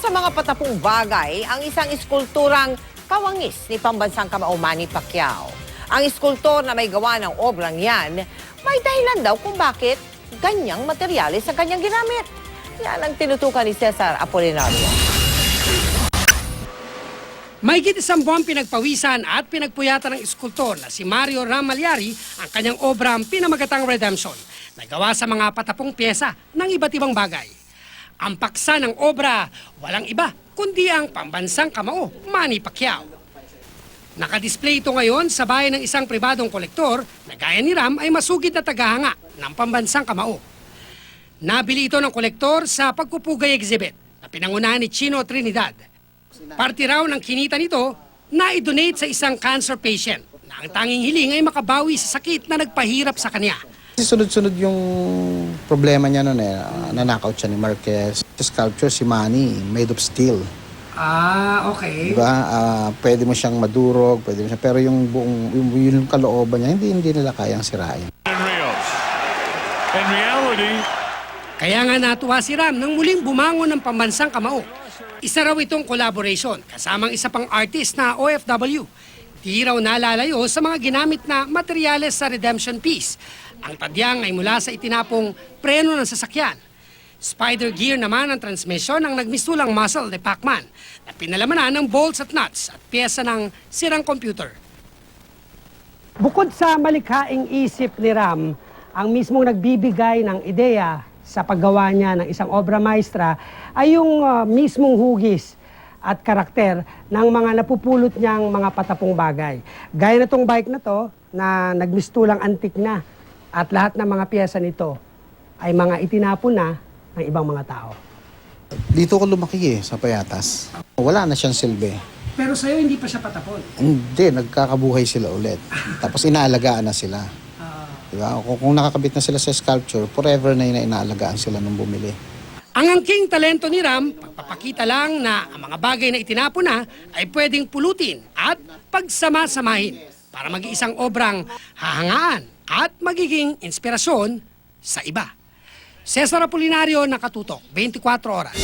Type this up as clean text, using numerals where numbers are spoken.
sa mga patapong bagay ang isang iskulturang kawangis ni pambansang kamao Manny Pacquiao. Ang iskultor na may gawa ng obrang yan, may dahilan daw kung bakit ganyang materyales ang kanyang ginamit. Yan ang tinutukan ni Cesar Apolinario. Mahigit isang buwan pinagpawisan at pinagpuyatan ng iskultor na si Mario Ramalyari ang kanyang obrang pinamagatang Redemption na gawa sa mga patapong pyesa ng iba't ibang bagay. Ang paksa ng obra, walang iba kundi ang pambansang kamao, Manny Pacquiao. Nakadisplay ito ngayon sa bahay ng isang pribadong kolektor na gaya ni Ram ay masugid na tagahanga ng pambansang kamao. Nabili ito ng kolektor sa pagpupugay exhibit na pinangunahan ni Chino Trinidad. Parte raw ng kinita nito na i-donate sa isang cancer patient na ang tanging hiling ay makabawi sa sakit na nagpahirap sa kanya. Sunod-sunod yung problema niya noon nanakaw siya ni Marquez. Sa sculpture si Manny, made of steel. Okay. Diba? Pwede mo siyang madurog, pwede mo siya, pero yung buong yung kalooban niya, hindi nila kayang sirain. In reality, Kaya nga natuwa si Ram nang muling bumangon ng pambansang kamao. Isa raw itong collaboration kasamang isa pang artist na OFW. Di raw nalalayo sa mga ginamit na materyales sa redemption piece. Ang tadyang ay mula sa itinapong preno ng sasakyan. Spider gear naman ang transmission ng nagmistulang muscle ni Pacman na pinalamanan ng bolts at nuts at pyesa ng sirang computer. Bukod sa malikhaing isip ni Ram, ang mismong nagbibigay ng ideya sa paggawa niya ng isang obra maestra ay yung mismong hugis at karakter ng mga napupulot niyang mga patapong bagay. Gaya na tong bike na to na nagmistulang antik na at lahat ng mga pyesa nito ay mga itinapon na ng ibang mga tao. Dito ko lumaki sa Payatas. Wala na siyang silbi. Pero sa'yo hindi pa siya patapon. Hindi, nagkakabuhay sila ulit. Tapos inaalagaan na sila. Diba? Kung nakakabit na sila sa sculpture, forever na inaalagaan sila nung bumili. Ang angking talento ni Ram, pagpapakita lang na ang mga bagay na itinapon na ay pwedeng pulutin at pagsama-samahin para mag-iisang obrang hahangaan at magiging inspirasyon sa iba. Cesar Apolinario, Nakatutok, 24 Oras.